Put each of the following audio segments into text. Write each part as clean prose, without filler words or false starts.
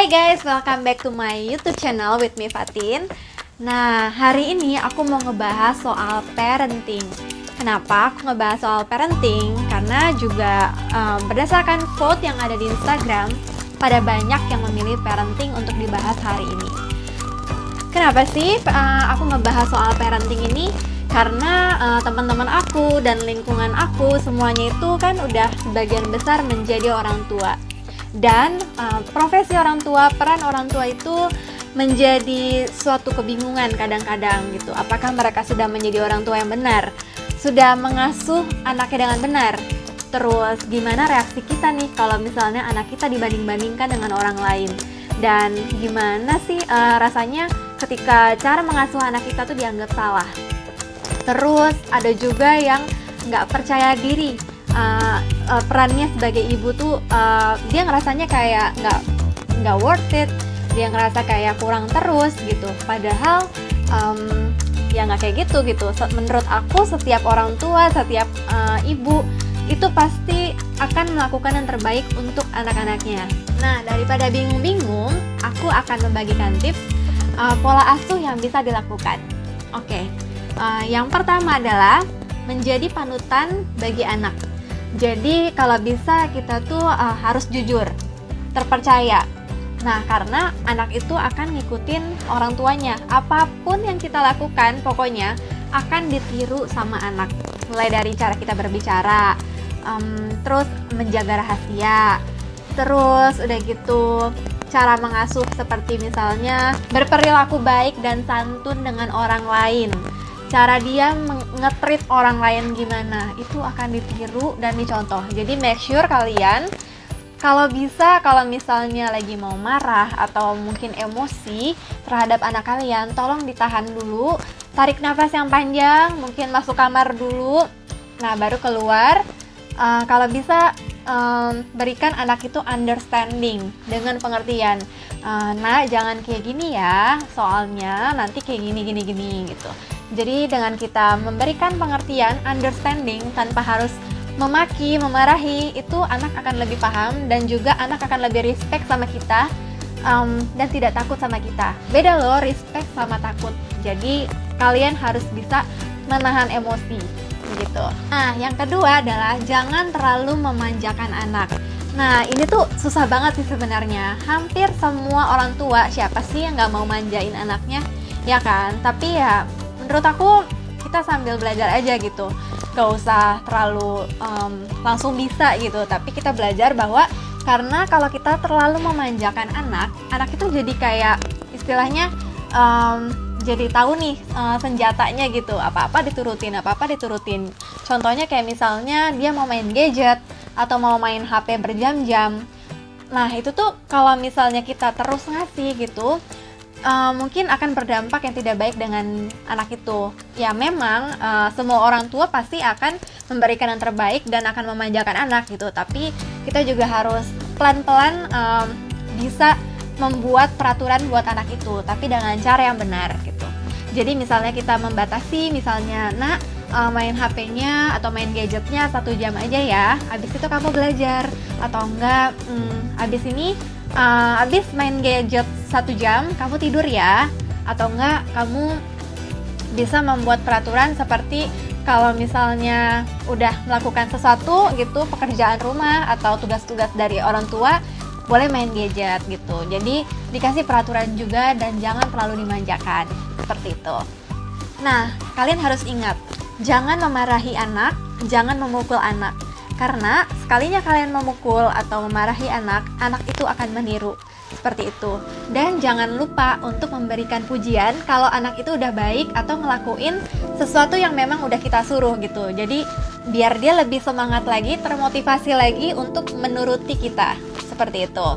Hai guys, welcome back to my YouTube channel with me Fatin. Nah, hari ini aku mau ngebahas soal parenting. Kenapa aku ngebahas soal parenting? Karena juga berdasarkan quote yang ada di Instagram, pada banyak yang memilih parenting untuk dibahas hari ini. Kenapa sih aku ngebahas soal parenting ini? Karena teman-teman aku dan lingkungan aku semuanya itu kan udah sebagian besar menjadi orang tua. Dan profesi orang tua, peran orang tua itu menjadi suatu kebingungan kadang-kadang gitu. Apakah mereka sudah menjadi orang tua yang benar? Sudah mengasuh anaknya dengan benar? Terus gimana reaksi kita nih kalau misalnya anak kita dibanding-bandingkan dengan orang lain? Dan gimana sih rasanya ketika cara mengasuh anak kita tuh dianggap salah? Terus ada juga yang nggak percaya diri. Perannya sebagai ibu tuh dia ngerasanya kayak nggak worth it, dia ngerasa kayak kurang terus gitu. Padahal ya nggak kayak gitu. Menurut aku setiap orang tua, setiap ibu itu pasti akan melakukan yang terbaik untuk anak-anaknya. Nah, daripada bingung-bingung, aku akan membagikan tips pola asuh yang bisa dilakukan. Oke, yang pertama adalah menjadi panutan bagi anak. Jadi kalau bisa kita tuh harus jujur, terpercaya. Nah, karena anak itu akan ngikutin orang tuanya. Apapun yang kita lakukan pokoknya akan ditiru sama anak. Mulai dari cara kita berbicara, terus menjaga rahasia, terus udah gitu cara mengasuh seperti misalnya berperilaku baik dan santun dengan orang lain. Cara dia nge-treat orang lain gimana, itu akan ditiru dan dicontoh. Jadi make sure kalian kalau bisa, kalau misalnya lagi mau marah atau mungkin emosi terhadap anak kalian, tolong ditahan dulu, tarik nafas yang panjang, mungkin masuk kamar dulu, nah baru keluar. Kalau bisa berikan anak itu understanding dengan pengertian. Nah, jangan kayak gini ya, soalnya nanti kayak gini gitu. Jadi dengan kita memberikan pengertian, understanding tanpa harus memaki, memarahi, itu anak akan lebih paham dan juga anak akan lebih respect sama kita dan tidak takut sama kita. Beda loh respect sama takut. Jadi kalian harus bisa menahan emosi gitu. Nah, yang kedua adalah jangan terlalu memanjakan anak. Nah, ini tuh susah banget sih sebenarnya. Hampir semua orang tua, siapa sih yang nggak mau manjain anaknya? Ya kan? Tapi ya menurut aku kita sambil belajar aja gitu, gak usah terlalu langsung bisa gitu, tapi kita belajar bahwa karena kalau kita terlalu memanjakan anak itu jadi kayak istilahnya jadi tahu nih senjatanya gitu, apa-apa diturutin. Contohnya kayak misalnya dia mau main gadget atau mau main HP berjam-jam. Nah itu tuh kalau misalnya kita terus ngasih gitu, mungkin akan berdampak yang tidak baik dengan anak itu. Ya memang semua orang tua pasti akan memberikan yang terbaik dan akan memanjakan anak gitu. Tapi kita juga harus pelan-pelan bisa membuat peraturan buat anak itu, tapi dengan cara yang benar gitu. Jadi misalnya kita membatasi, misalnya nak main HP-nya atau main gadgetnya 1 jam aja ya. Abis itu kamu belajar, atau enggak abis ini abis main gadget 1 jam, kamu tidur ya. Atau enggak, kamu bisa membuat peraturan seperti kalau misalnya udah melakukan sesuatu gitu, pekerjaan rumah atau tugas-tugas dari orang tua, boleh main gadget gitu. Jadi dikasih peraturan juga dan jangan terlalu dimanjakan, seperti itu. Nah, kalian harus ingat, jangan memarahi anak, jangan memukul anak. Karena sekalinya kalian memukul atau memarahi anak itu akan meniru seperti itu. Dan jangan lupa untuk memberikan pujian kalau anak itu udah baik atau ngelakuin sesuatu yang memang udah kita suruh gitu. Jadi biar dia lebih semangat lagi, termotivasi lagi untuk menuruti kita, seperti itu.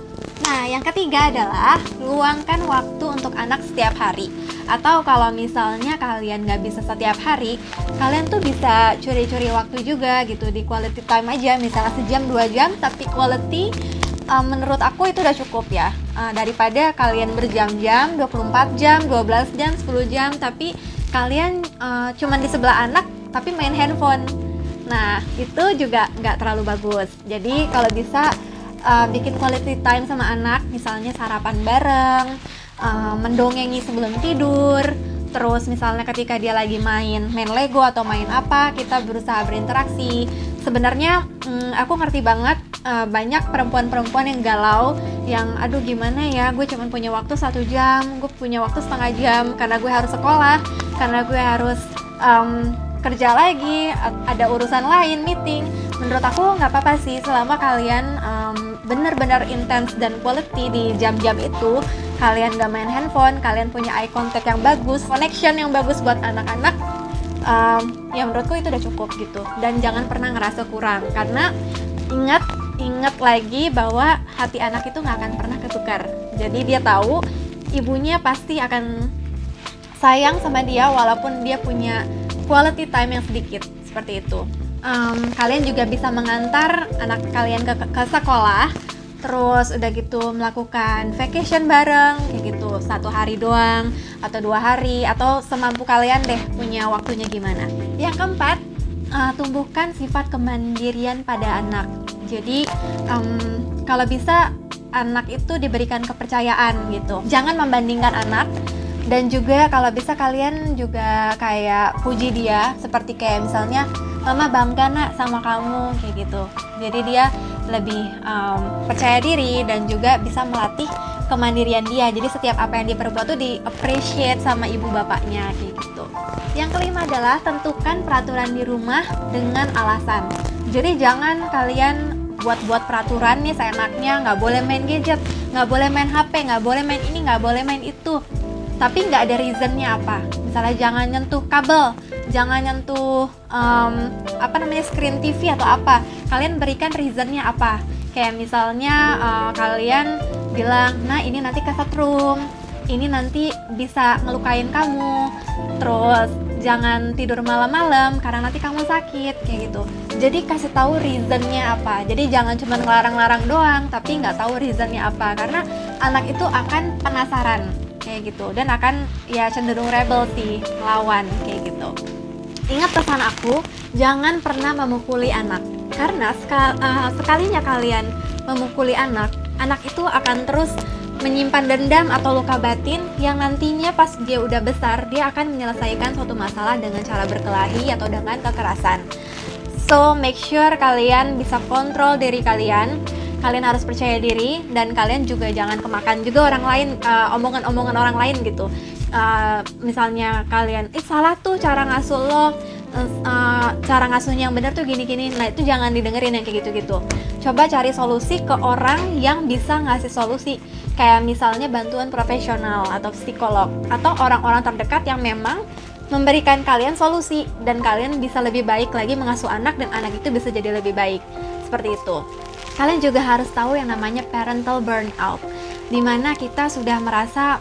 Nah, yang ketiga adalah luangkan waktu untuk anak setiap hari. Atau kalau misalnya kalian nggak bisa setiap hari, kalian tuh bisa curi-curi waktu juga gitu, di quality time aja, misalnya sejam 2 jam, tapi quality menurut aku itu udah cukup ya, daripada kalian berjam-jam, 24 jam, 12 jam, 10 jam, tapi kalian cuman di sebelah anak tapi main handphone. Nah, itu juga nggak terlalu bagus. Jadi kalau bisa bikin quality time sama anak, misalnya sarapan bareng, mendongengi sebelum tidur. Terus misalnya ketika dia lagi main Lego atau main apa, kita berusaha berinteraksi. Sebenarnya aku ngerti banget banyak perempuan-perempuan yang galau, yang aduh gimana ya, gue cuma punya waktu 1 jam, gue punya waktu setengah jam karena gue harus sekolah, karena gue harus kerja lagi, ada urusan lain, meeting. Menurut aku nggak apa-apa sih selama kalian benar-benar intens dan quality di jam-jam itu. Kalian gak main handphone, kalian punya eye contact yang bagus, connection yang bagus buat anak-anak, ya menurutku itu udah cukup gitu. Dan jangan pernah ngerasa kurang, karena ingat lagi bahwa hati anak itu gak akan pernah ketukar. Jadi dia tahu ibunya pasti akan sayang sama dia walaupun dia punya quality time yang sedikit, seperti itu. Kalian juga bisa mengantar anak kalian ke sekolah, terus udah gitu melakukan vacation bareng kayak gitu, 1 hari doang atau 2 hari, atau semampu kalian deh punya waktunya gimana. Yang keempat, tumbuhkan sifat kemandirian pada anak. Jadi kalau bisa anak itu diberikan kepercayaan gitu, jangan membandingkan anak. Dan juga kalau bisa kalian juga kayak puji dia, seperti kayak misalnya, mama bangga nak sama kamu, kayak gitu. Jadi dia lebih percaya diri dan juga bisa melatih kemandirian dia. Jadi setiap apa yang dia perbuat tuh di appreciate sama ibu bapaknya, kayak gitu. Yang kelima adalah tentukan peraturan di rumah dengan alasan. Jadi jangan kalian buat peraturan nih seenaknya, nggak boleh main gadget, nggak boleh main HP, nggak boleh main ini, nggak boleh main itu, tapi nggak ada reasonnya apa. Misalnya jangan nyentuh kabel, jangan nyentuh screen TV atau apa. Kalian berikan reasonnya apa. Kayak misalnya kalian bilang, nah ini nanti kesetrum, ini nanti bisa ngelukain kamu, terus jangan tidur malam-malam karena nanti kamu sakit, kayak gitu. Jadi kasih tahu reasonnya apa. Jadi jangan cuma ngelarang-larang doang tapi nggak tahu reasonnya apa, karena anak itu akan penasaran kayak gitu dan akan ya cenderung rebel sih, melawan kayak gitu. Ingat pesan aku, jangan pernah memukuli anak, karena sekalinya kalian memukuli anak itu akan terus menyimpan dendam atau luka batin yang nantinya pas dia udah besar, dia akan menyelesaikan suatu masalah dengan cara berkelahi atau dengan kekerasan. So make sure kalian bisa kontrol diri kalian. Kalian harus percaya diri, dan kalian juga jangan kemakan juga orang lain, omongan-omongan orang lain gitu. Misalnya kalian, salah tuh cara ngasuh lo, cara ngasuhnya yang benar tuh gini-gini. Nah itu jangan didengerin yang kayak gitu-gitu. Coba cari solusi ke orang yang bisa ngasih solusi. Kayak misalnya bantuan profesional atau psikolog, atau orang-orang terdekat yang memang memberikan kalian solusi, dan kalian bisa lebih baik lagi mengasuh anak, dan anak itu bisa jadi lebih baik. Seperti itu. Kalian juga harus tahu yang namanya parental burnout, dimana kita sudah merasa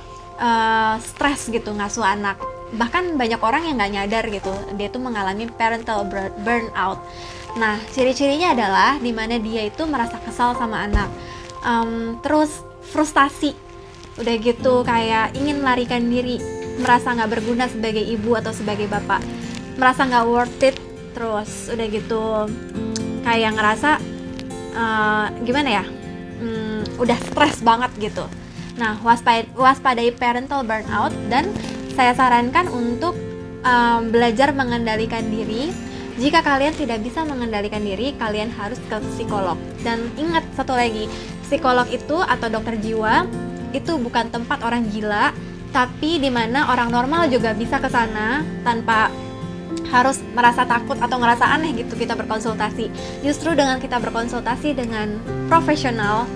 stres gitu ngasuh anak. Bahkan banyak orang yang nggak nyadar gitu, dia tuh mengalami parental burnout. Nah, ciri-cirinya adalah dimana dia itu merasa kesal sama anak, terus frustasi, udah gitu kayak ingin melarikan diri, merasa nggak berguna sebagai ibu atau sebagai bapak, merasa nggak worth it, terus udah gitu kayak ngerasa udah stres banget gitu. Nah, waspadai parental burnout, dan saya sarankan untuk belajar mengendalikan diri. Jika kalian tidak bisa mengendalikan diri, kalian harus ke psikolog. Dan ingat satu lagi, psikolog itu atau dokter jiwa itu bukan tempat orang gila, tapi dimana orang normal juga bisa ke sana tanpa harus merasa takut atau ngerasa aneh gitu kita berkonsultasi. Justru dengan kita berkonsultasi dengan profesional,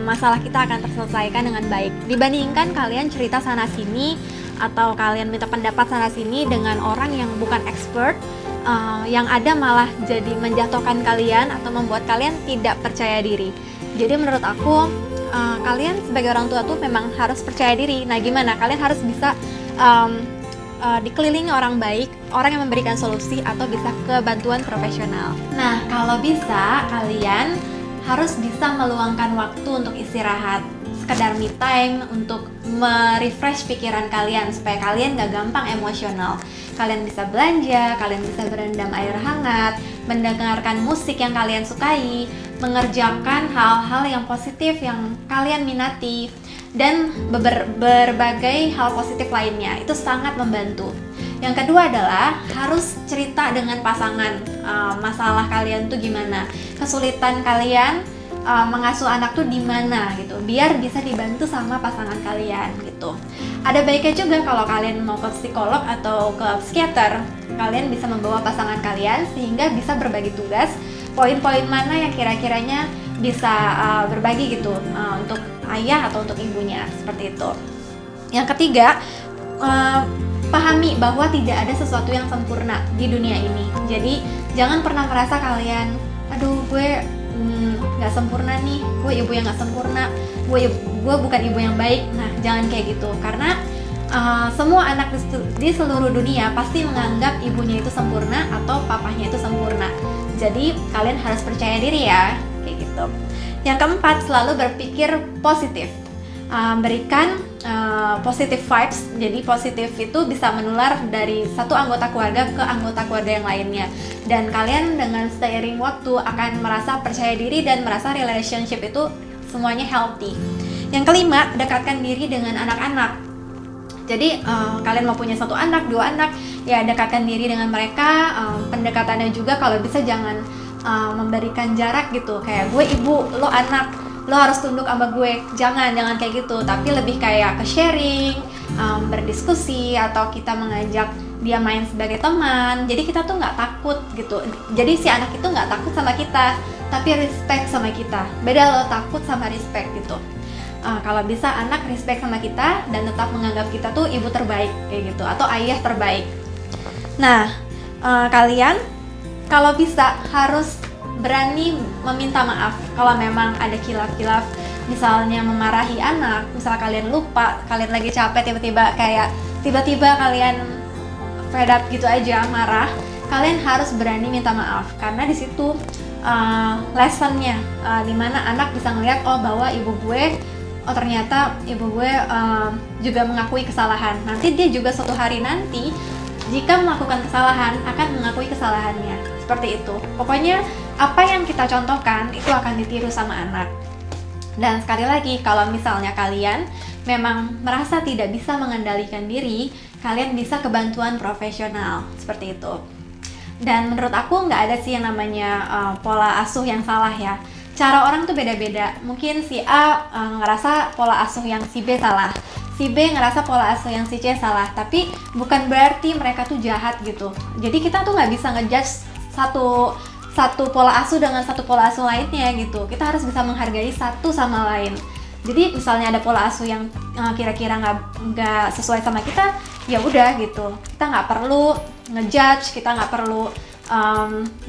masalah kita akan terselesaikan dengan baik, dibandingkan kalian cerita sana sini atau kalian minta pendapat sana sini dengan orang yang bukan expert, yang ada malah jadi menjatuhkan kalian atau membuat kalian tidak percaya diri. Jadi menurut aku kalian sebagai orang tua tuh memang harus percaya diri. Nah gimana? Kalian harus bisa dikelilingi orang baik, orang yang memberikan solusi, atau bisa ke bantuan profesional. Nah, kalau bisa, kalian harus bisa meluangkan waktu untuk istirahat, sekedar me time untuk merefresh pikiran kalian supaya kalian gak gampang emosional. Kalian bisa belanja, kalian bisa berendam air hangat, mendengarkan musik yang kalian sukai, mengerjakan hal-hal yang positif yang kalian minati, dan berbagai hal positif lainnya. Itu sangat membantu. Yang kedua adalah harus cerita dengan pasangan, masalah kalian tuh gimana, kesulitan kalian mengasuh anak tuh di mana gitu, biar bisa dibantu sama pasangan kalian gitu. Ada baiknya juga kalau kalian mau ke psikolog atau ke psikiater, kalian bisa membawa pasangan kalian sehingga bisa berbagi tugas, poin-poin mana yang kira-kiranya bisa berbagi gitu untuk ayah atau untuk ibunya, seperti itu. Yang ketiga, pahami bahwa tidak ada sesuatu yang sempurna di dunia ini. Jadi jangan pernah merasa kalian, aduh gue nggak sempurna nih, gue ibu yang nggak sempurna, gue bukan ibu yang baik. Nah, jangan kayak gitu, karena semua anak di seluruh dunia pasti menganggap ibunya itu sempurna atau papahnya itu sempurna. Jadi kalian harus percaya diri ya, kayak gitu. Yang keempat, selalu berpikir positif. Berikan positive vibes. Jadi positif itu bisa menular dari satu anggota keluarga ke anggota keluarga yang lainnya, dan kalian dengan seiring waktu akan merasa percaya diri dan merasa relationship itu semuanya healthy. Yang kelima, dekatkan diri dengan anak-anak. Jadi kalian mau punya 1 anak, 2 anak, ya dekatkan diri dengan mereka. Pendekatannya juga kalau bisa jangan memberikan jarak gitu, kayak gue ibu, lo anak, lo harus tunduk sama gue. Jangan kayak gitu, tapi lebih kayak ke sharing, berdiskusi, atau kita mengajak dia main sebagai teman. Jadi kita tuh nggak takut gitu. Jadi si anak itu nggak takut sama kita, tapi respect sama kita. Beda lo takut sama respect gitu. Kalau bisa anak respect sama kita dan tetap menganggap kita tuh ibu terbaik kayak gitu, atau ayah terbaik. Nah, kalian kalau bisa harus berani meminta maaf kalau memang ada khilaf-khilaf, misalnya memarahi anak, misal kalian lupa, kalian lagi capek tiba-tiba kalian fed up gitu aja, marah, kalian harus berani minta maaf, karena di situ lessonnya, dimana anak bisa ngeliat, oh bahwa ternyata ibu gue juga mengakui kesalahan. Nanti dia juga suatu hari nanti jika melakukan kesalahan akan mengakui kesalahannya, seperti itu. Pokoknya apa yang kita contohkan itu akan ditiru sama anak. Dan sekali lagi, kalau misalnya kalian memang merasa tidak bisa mengendalikan diri, kalian bisa ke bantuan profesional, seperti itu. Dan menurut aku nggak ada sih yang namanya pola asuh yang salah ya. Cara orang tuh beda-beda. Mungkin si A ngerasa pola asuh yang si B salah, si B ngerasa pola asuh yang si C salah. Tapi bukan berarti mereka tuh jahat gitu. Jadi kita tuh nggak bisa ngejudge satu pola asuh dengan satu pola asuh lainnya gitu. Kita harus bisa menghargai satu sama lain. Jadi misalnya ada pola asuh yang kira-kira nggak sesuai sama kita, ya udah gitu. Kita nggak perlu ngejudge, kita nggak perlu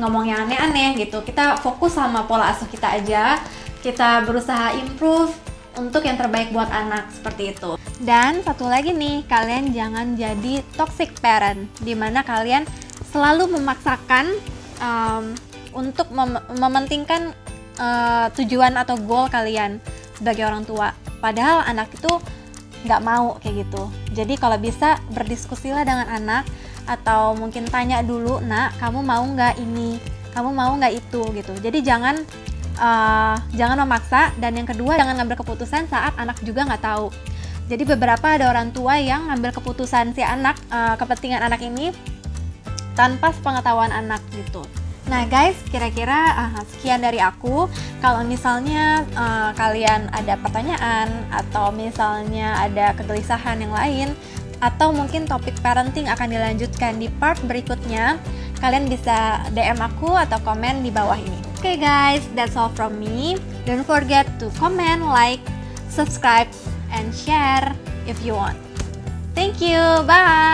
ngomong yang aneh-aneh gitu. Kita fokus sama pola asuh kita aja. Kita berusaha improve untuk yang terbaik buat anak, seperti itu. Dan satu lagi nih, kalian jangan jadi toxic parent, dimana kalian selalu memaksakan untuk mementingkan tujuan atau goal kalian sebagai orang tua. Padahal anak itu nggak mau kayak gitu. Jadi kalau bisa berdiskusilah dengan anak, atau mungkin tanya dulu, nak kamu mau nggak ini, kamu mau nggak itu gitu. Jadi jangan memaksa, dan yang kedua jangan ngambil keputusan saat anak juga nggak tahu. Jadi beberapa ada orang tua yang ngambil keputusan si anak, kepentingan anak ini tanpa sepengetahuan anak gitu. Nah guys, kira-kira sekian dari aku. Kalau misalnya kalian ada pertanyaan, atau misalnya ada kegelisahan yang lain, atau mungkin topik parenting akan dilanjutkan di part berikutnya, kalian bisa DM aku atau komen di bawah ini. Okay guys, that's all from me. Don't forget to comment, like, subscribe, and share if you want. Thank you, bye!